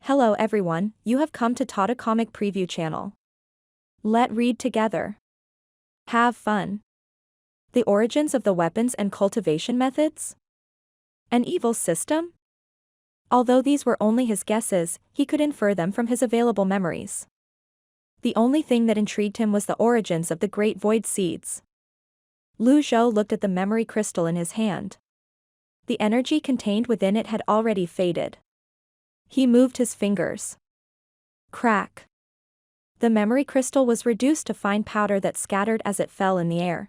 Hello everyone, you have come to Tata Comic Preview channel. Let read together. Have fun. The origins of the weapons and cultivation methods? An evil system? Although these were only his guesses, he could infer them from his available memories. The only thing that intrigued him was the origins of the Great Void Seeds. Zhou looked at the memory crystal in his hand. The energy contained within it had already faded. He moved his fingers. Crack. The memory crystal was reduced to fine powder that scattered as it fell in the air.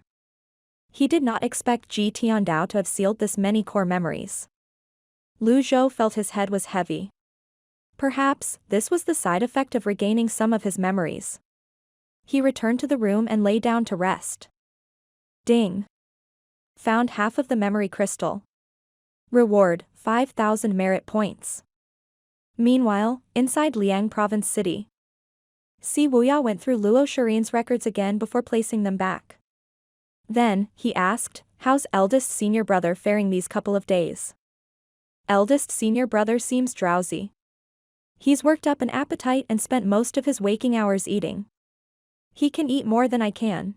He did not expect Ji Tiandao to have sealed this many core memories. Zhou felt his head was heavy. Perhaps, this was the side effect of regaining some of his memories. He returned to the room and lay down to rest. Ding. Found half of the memory crystal. Reward, 5,000 merit points. Meanwhile, inside Liang Province City. Wuya went through Luo Shirin's records again before placing them back. Then, he asked, how's eldest senior brother faring these couple of days? Eldest senior brother seems drowsy. He's worked up an appetite and spent most of his waking hours eating. He can eat more than I can.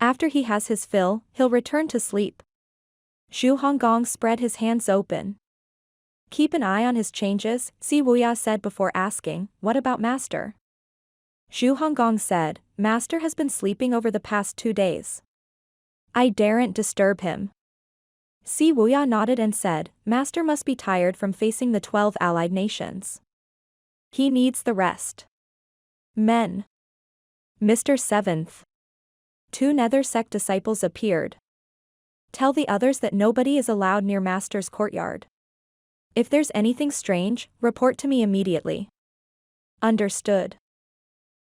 After he has his fill, he'll return to sleep. Zhu Honggong spread his hands open. Keep an eye on his changes, Wuya said before asking, what about Master? Zhu Honggong said, Master has been sleeping over the past 2 days. I daren't disturb him. Wuya nodded and said, Master must be tired from facing the 12 allied nations. He needs the rest. Men. Mr. 7th. 2 Nether Sect disciples appeared. Tell the others that nobody is allowed near Master's courtyard. If there's anything strange, report to me immediately. Understood.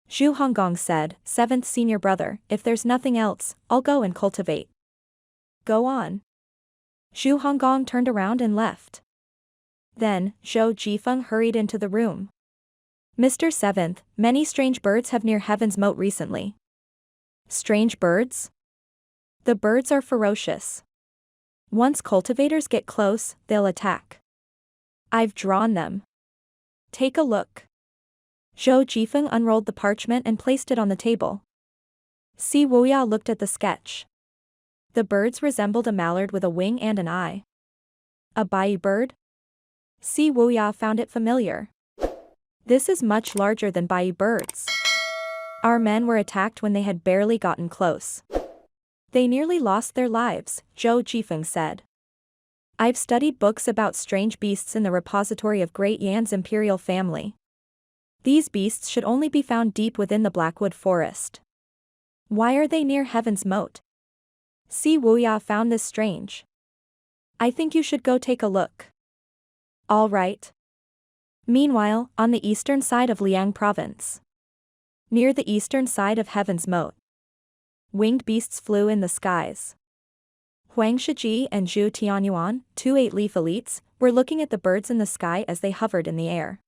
Zhu Honggong said, 7th senior brother, if there's nothing else, I'll go and cultivate. Go on. Zhu Honggong turned around and left. Then, Zhou Jifeng hurried into the room. Mr. 7th, many strange birds have near Heaven's Moat recently. Strange birds? The birds are ferocious. Once cultivators get close, they'll attack. I've drawn them. Take a look. Zhou Jifeng unrolled the parchment and placed it on the table. Wuya looked at the sketch. The birds resembled a mallard with a wing and an eye. A bai bird? Wuya found it familiar. This is much larger than bai birds. Our men were attacked when they had barely gotten close. They nearly lost their lives, Zhou Jifeng said. I've studied books about strange beasts in the repository of Great Yan's imperial family. These beasts should only be found deep within the Blackwood forest. Why are they near Heaven's Moat? Wuya found this strange. I think you should go take a look. All right. Meanwhile, on the eastern side of Liang Province. Near the eastern side of Heaven's Moat. Winged beasts flew in the skies. Huang Shiji and Zhu Tianyuan, 2 8-leaf elites, were looking at the birds in the sky as they hovered in the air.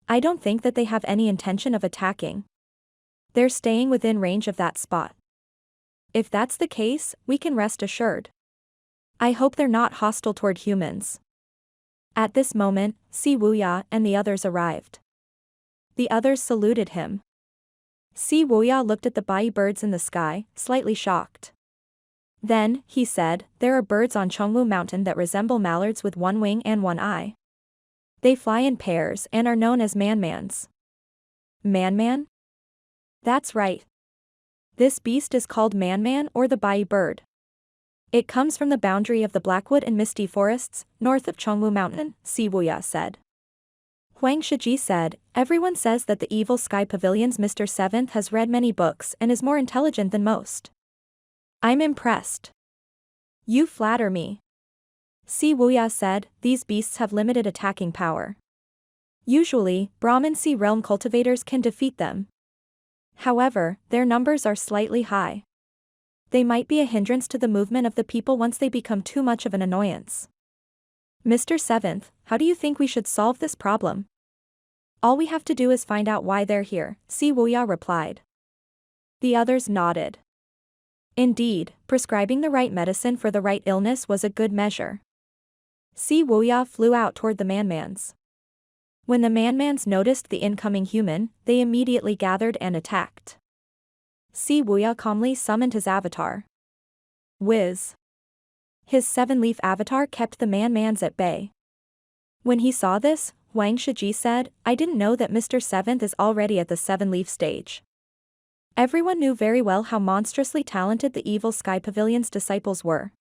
I don't think that they have any intention of attacking. They're staying within range of that spot. If that's the case, we can rest assured. I hope they're not hostile toward humans. At this moment, Wuya and the others arrived. The others saluted him. Wuya looked at the bai birds in the sky, slightly shocked. Then, he said, there are birds on Chongwu Mountain that resemble mallards with 1 wing and 1 eye. They fly in pairs and are known as manmans. Manman? That's right. This beast is called manman or the bai bird. It comes from the boundary of the Blackwood and Misty Forests, north of Chongwu Mountain, Wuya said. Huang Shiji said, everyone says that the Evil Sky Pavilion's Mr. 7th has read many books and is more intelligent than most. I'm impressed. You flatter me. Wuya said, these beasts have limited attacking power. Usually, Brahmin Sea realm cultivators can defeat them. However, their numbers are slightly high. They might be a hindrance to the movement of the people once they become too much of an annoyance. Mr. 7th, how do you think we should solve this problem? All we have to do is find out why they're here, Wuya replied. The others nodded. Indeed, prescribing the right medicine for the right illness was a good measure. Wuya flew out toward the manmans. When the man-mans noticed the incoming human, they immediately gathered and attacked. Wuya calmly summoned his avatar. Whiz. His 7-leaf avatar kept the man-mans at bay. When he saw this, Wang Shiji said, "I didn't know that Mr. 7th is already at the 7-leaf stage." Everyone knew very well how monstrously talented the evil Sky Pavilion's disciples were.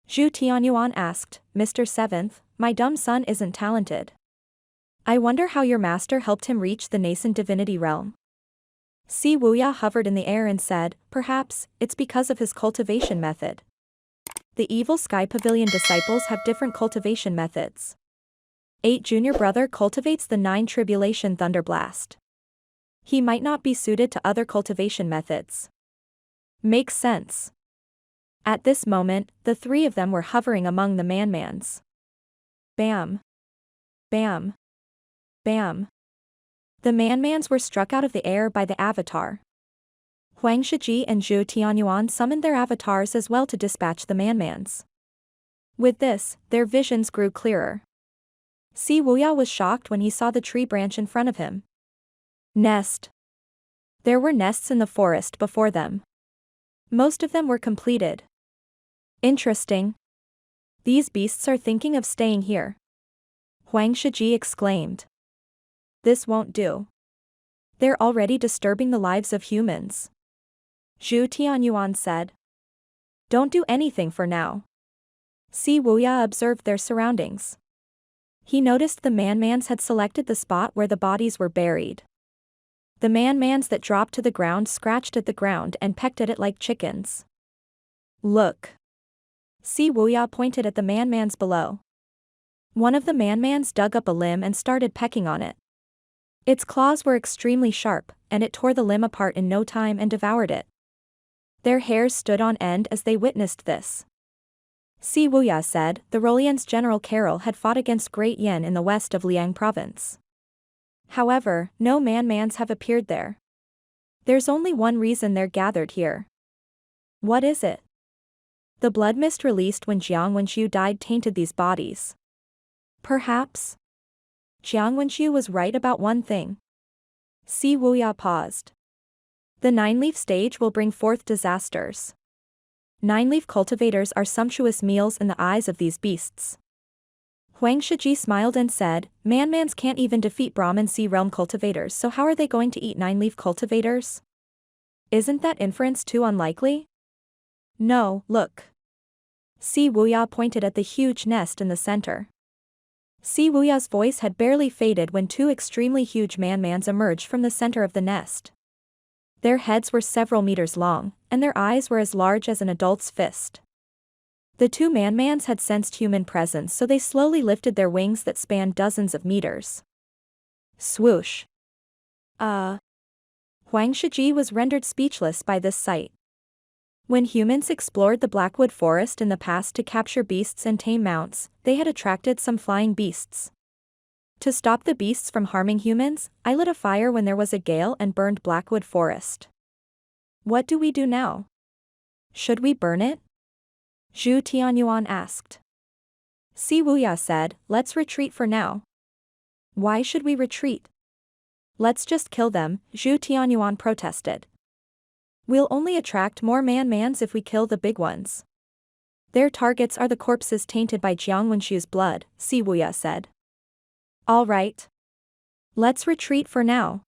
Zhou Tianyuan asked, "Mr. 7th, my dumb son isn't talented. I wonder how your master helped him reach the nascent divinity realm." Wuya hovered in the air and said, "Perhaps, it's because of his cultivation method. The evil Sky Pavilion disciples have different cultivation methods. 8 junior brother cultivates the 9 tribulation thunderblast. He might not be suited to other cultivation methods." Makes sense. At this moment, the 3 of them were hovering among the man-mans. Bam. Bam. Bam. The man-mans were struck out of the air by the avatar. Huang Shiji and Zhou Tianyuan summoned their avatars as well to dispatch the man-mans. With this, their visions grew clearer. Wuya was shocked when he saw the tree branch in front of him. Nest. There were nests in the forest before them. Most of them were completed. Interesting. These beasts are thinking of staying here. Huang Shiji exclaimed. This won't do. They're already disturbing the lives of humans. Zhou Tianyuan said. Don't do anything for now. Wuya observed their surroundings. He noticed the man-mans had selected the spot where the bodies were buried. The man-mans that dropped to the ground scratched at the ground and pecked at it like chickens. Look. Wuya pointed at the man-mans below. One of the man-mans dug up a limb and started pecking on it. Its claws were extremely sharp, and it tore the limb apart in no time and devoured it. Their hairs stood on end as they witnessed this. Wuya said, the Rolian's General Carol had fought against Great Yen in the west of Liang province. However, no man-mans have appeared there. There's only one reason they're gathered here. What is it? The blood mist released when Jiang Wenxiu died tainted these bodies. Perhaps? Jiang Wenxiu was right about one thing. Wuya paused. The 9-leaf stage will bring forth disasters. 9-leaf cultivators are sumptuous meals in the eyes of these beasts. Huang Shiji smiled and said, man-mans can't even defeat Brahmin Sea Realm cultivators, so how are they going to eat 9-leaf cultivators? Isn't that inference too unlikely? No, look. Wuya pointed at the huge nest in the center. Wuya's voice had barely faded when 2 extremely huge man-mans emerged from the center of the nest. Their heads were several meters long, and their eyes were as large as an adult's fist. The 2 man-mans had sensed human presence, so they slowly lifted their wings that spanned dozens of meters. Swoosh. Huang Shiji was rendered speechless by this sight. When humans explored the Blackwood Forest in the past to capture beasts and tame mounts, they had attracted some flying beasts. To stop the beasts from harming humans, I lit a fire when there was a gale and burned Blackwood Forest. What do we do now? Should we burn it? Zhou Tianyuan asked. Wuya said, let's retreat for now. Why should we retreat? Let's just kill them, Zhou Tianyuan protested. We'll only attract more man-mans if we kill the big ones. Their targets are the corpses tainted by Jiang Wenxiu's blood, Wuya said. All right. Let's retreat for now.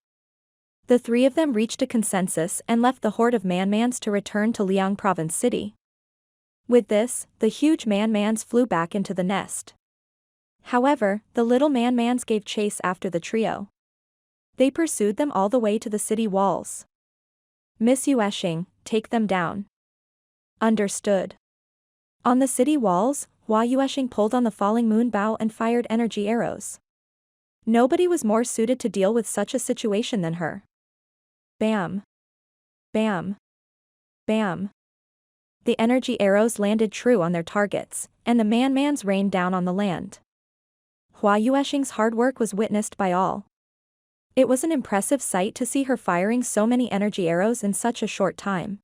The 3 of them reached a consensus and left the horde of man-mans to return to Liang Province City. With this, the huge man-mans flew back into the nest. However, the little man-mans gave chase after the trio. They pursued them all the way to the city walls. Miss Yueshing, take them down. Understood. On the city walls, Hua Yueshing pulled on the falling moon bow and fired energy arrows. Nobody was more suited to deal with such a situation than her. Bam. Bam. Bam. The energy arrows landed true on their targets, and the man-mans rained down on the land. Hua Yueshing's hard work was witnessed by all. It was an impressive sight to see her firing so many energy arrows in such a short time.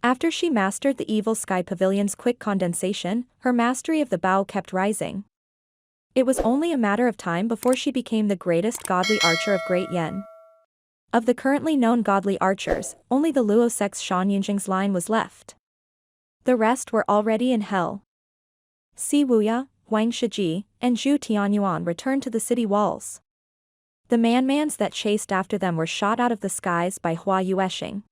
After she mastered the evil Sky Pavilion's quick condensation, her mastery of the bow kept rising. It was only a matter of time before she became the greatest godly archer of Great Yen. Of the currently known godly archers, only the Luo sect's Shan Yunjing's line was left. The rest were already in hell. Si Wuya, Wang Shiji, and Zhu Tianyuan returned to the city walls. The manmans that chased after them were shot out of the skies by Hua Yueshing.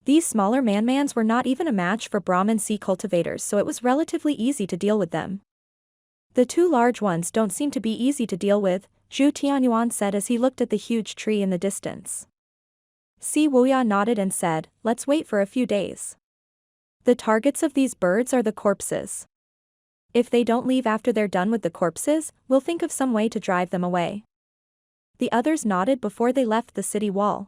These smaller manmans were not even a match for Brahmin sea cultivators, so it was relatively easy to deal with them. The two large ones don't seem to be easy to deal with, Zhu Tianyuan said as he looked at the huge tree in the distance. Si Wuya nodded and said, let's wait for a few days. The targets of these birds are the corpses. If they don't leave after they're done with the corpses, we'll think of some way to drive them away. The others nodded before they left the city wall.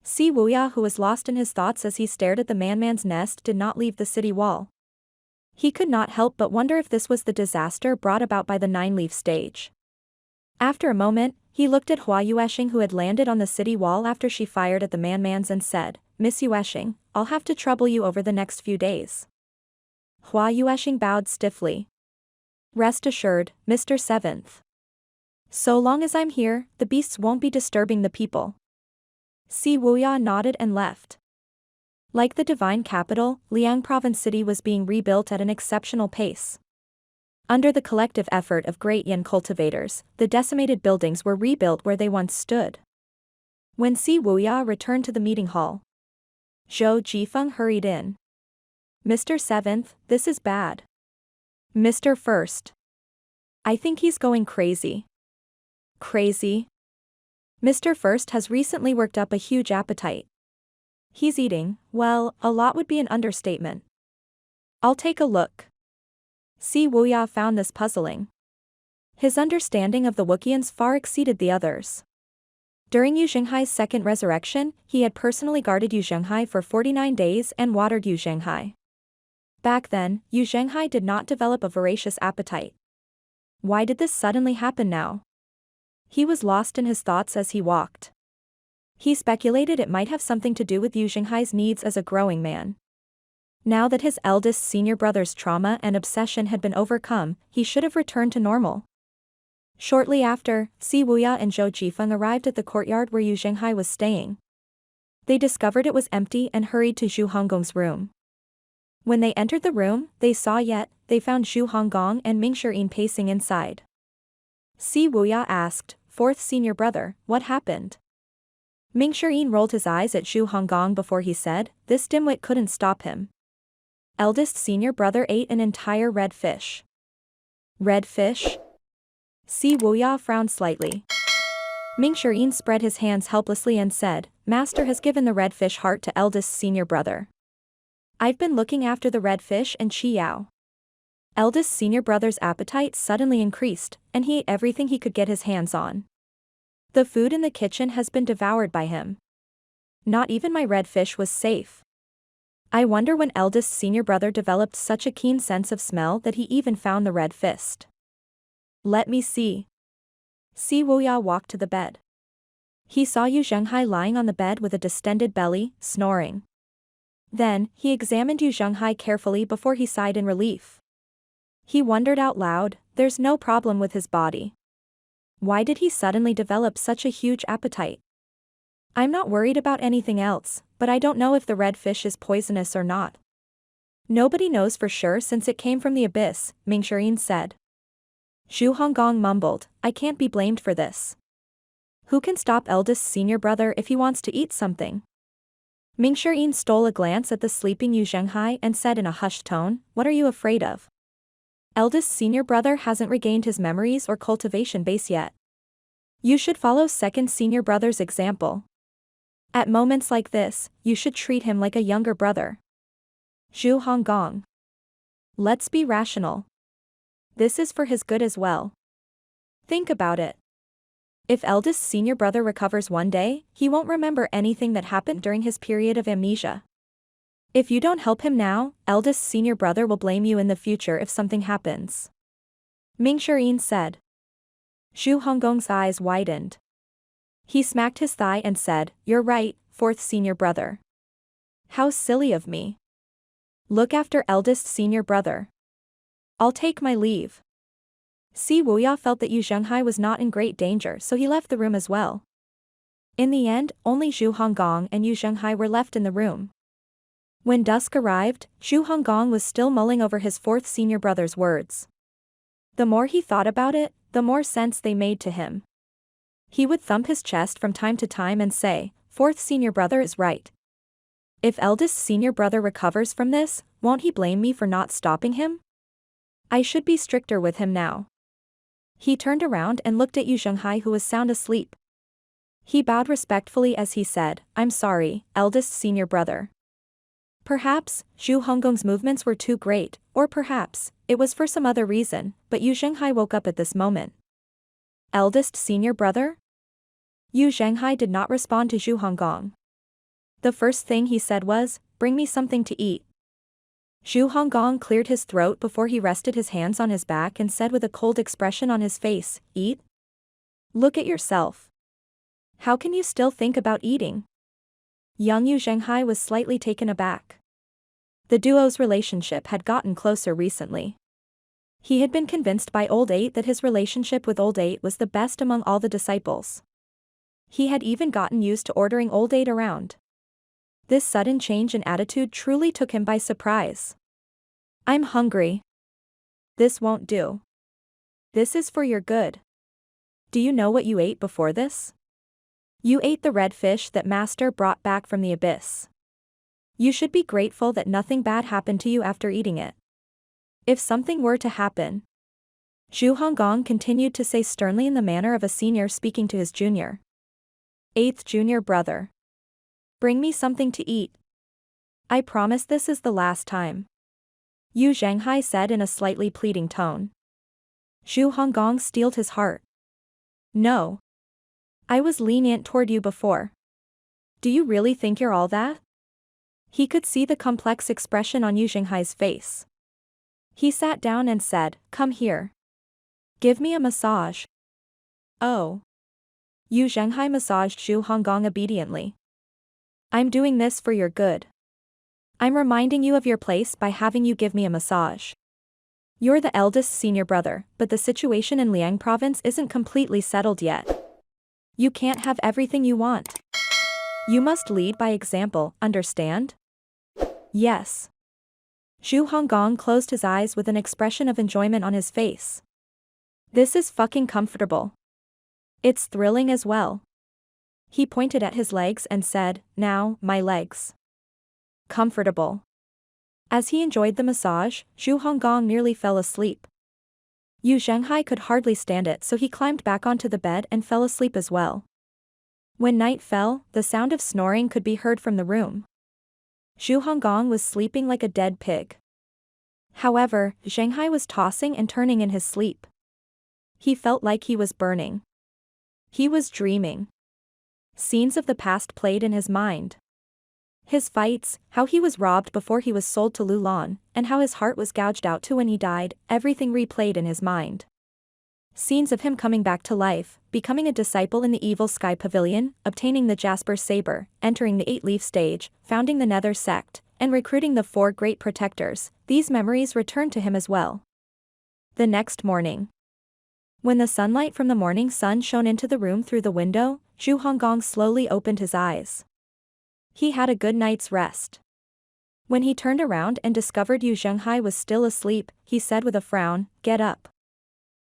Si Wuya, who was lost in his thoughts as he stared at the man's nest, did not leave the city wall. He could not help but wonder if this was the disaster brought about by the nine-leaf stage. After a moment, he looked at Hua Yueshing, who had landed on the city wall after she fired at the manmans, and said, Miss Yueshing, I'll have to trouble you over the next few days. Hua Yueshing bowed stiffly. Rest assured, Mr. Seventh. So long as I'm here, the beasts won't be disturbing the people. Si Wuya nodded and left. Like the divine capital, Liang Province City was being rebuilt at an exceptional pace. Under the collective effort of Great Yen cultivators, the decimated buildings were rebuilt where they once stood. When Si Wuya returned to the meeting hall, Zhou Jifeng hurried in. Mr. Seventh, this is bad. Mr. First. I think he's going crazy. Crazy? Mr. First has recently worked up a huge appetite. He's eating, well, a lot would be an understatement. I'll take a look. Si Wuya found this puzzling. His understanding of the Wookieans far exceeded the others. During Zhenghai's second resurrection, he had personally guarded Zhenghai for 49 days and watered Zhenghai. Back then, Zhenghai did not develop a voracious appetite. Why did this suddenly happen now? He was lost in his thoughts as he walked. He speculated it might have something to do with Zhenghai's needs as a growing man. Now that his eldest senior brother's trauma and obsession had been overcome, he should have returned to normal. Shortly after, Si Wuya and Zhou Jifeng arrived at the courtyard where Zhenghai was staying. They discovered it was empty and hurried to Zhu Honggong's room. When they entered the room, they found Zhu Honggong and Ming Shirin pacing inside. Si Wuya asked, fourth senior brother, what happened? Ming Shirin rolled his eyes at Zhu Honggong before he said, this dimwit couldn't stop him. Eldest senior brother ate an entire red fish. Red fish? Si Wuya frowned slightly. Ming Shirin spread his hands helplessly and said, Master has given the red fish heart to eldest senior brother. I've been looking after the red fish and Chi Yao. Eldest senior brother's appetite suddenly increased, and he ate everything he could get his hands on. The food in the kitchen has been devoured by him. Not even my red fish was safe. I wonder when eldest senior brother developed such a keen sense of smell that he even found the red fist. Let me see. Si Wuya walked to the bed. He saw Zhenghai lying on the bed with a distended belly, snoring. Then, he examined Zhenghai carefully before he sighed in relief. He wondered out loud, there's no problem with his body. Why did he suddenly develop such a huge appetite? I'm not worried about anything else, but I don't know if the red fish is poisonous or not. Nobody knows for sure since it came from the abyss, Ming Shirin said. Zhu Honggong mumbled, I can't be blamed for this. Who can stop eldest senior brother if he wants to eat something? Ming Shirin stole a glance at the sleeping Zhenghai and said in a hushed tone, what are you afraid of? Eldest senior brother hasn't regained his memories or cultivation base yet. You should follow second senior brother's example. At moments like this, you should treat him like a younger brother. Zhu Honggong. Let's be rational. This is for his good as well. Think about it. If eldest senior brother recovers one day, he won't remember anything that happened during his period of amnesia. If you don't help him now, eldest senior brother will blame you in the future if something happens. Ming Shirin said. Zhu Honggong's eyes widened. He smacked his thigh and said, you're right, fourth senior brother. How silly of me. Look after eldest senior brother. I'll take my leave. Wuya felt that Zhenghai was not in great danger, so he left the room as well. In the end, only Zhu Honggong and Zhenghai were left in the room. When dusk arrived, Zhu Honggong was still mulling over his fourth senior brother's words. The more he thought about it, the more sense they made to him. He would thump his chest from time to time and say, "Fourth senior brother is right. If eldest senior brother recovers from this, won't he blame me for not stopping him? I should be stricter with him now." He turned around and looked at Zhenghai, who was sound asleep. He bowed respectfully as he said, "I'm sorry, eldest senior brother." Perhaps, Zhu Honggong's movements were too great, or perhaps, it was for some other reason, but Zhenghai woke up at this moment. Eldest senior brother? Zhenghai did not respond to Zhu Honggong. The first thing he said was, "Bring me something to eat." Zhu Honggong cleared his throat before he rested his hands on his back and said with a cold expression on his face, "Eat? Look at yourself. How can you still think about eating?" Young Zhenghai was slightly taken aback. The duo's relationship had gotten closer recently. He had been convinced by Old Eight that his relationship with Old Eight was the best among all the disciples. He had even gotten used to ordering Old Eight around. This sudden change in attitude truly took him by surprise. "I'm hungry. This won't do. This is for your good. Do you know what you ate before this? You ate the red fish that Master brought back from the abyss. You should be grateful that nothing bad happened to you after eating it. If something were to happen..." Zhu Honggong continued to say sternly in the manner of a senior speaking to his junior. "Eighth junior brother. Bring me something to eat. I promise this is the last time," Zhenghai said in a slightly pleading tone. Zhu Honggong steeled his heart. "No. I was lenient toward you before. Do you really think you're all that?" He could see the complex expression on Zhenghai's face. He sat down and said, "Come here. Give me a massage." "Oh." Zhenghai massaged Zhu Honggong obediently. "I'm doing this for your good. I'm reminding you of your place by having you give me a massage. You're the eldest senior brother, but the situation in Liang province isn't completely settled yet. You can't have everything you want. You must lead by example, understand?" "Yes." Zhu Honggong closed his eyes with an expression of enjoyment on his face. "This is fucking comfortable. It's thrilling as well." He pointed at his legs and said, "Now, my legs. Comfortable." As he enjoyed the massage, Zhu Honggong nearly fell asleep. Zhenghai could hardly stand it, so he climbed back onto the bed and fell asleep as well. When night fell, the sound of snoring could be heard from the room. Zhu Honggong was sleeping like a dead pig. However, Zhenghai was tossing and turning in his sleep. He felt like he was burning. He was dreaming. Scenes of the past played in his mind. His fights, how he was robbed before he was sold to Lulan, and how his heart was gouged out to when he died, everything replayed in his mind. Scenes of him coming back to life, becoming a disciple in the Evil Sky Pavilion, obtaining the Jasper Saber, entering the 8-leaf stage, founding the Nether Sect, and recruiting the 4 great protectors. These memories returned to him as well. The next morning. When the sunlight from the morning sun shone into the room through the window, Zhu Honggong slowly opened his eyes. He had a good night's rest. When he turned around and discovered Zhenghai was still asleep, he said with a frown, "Get up.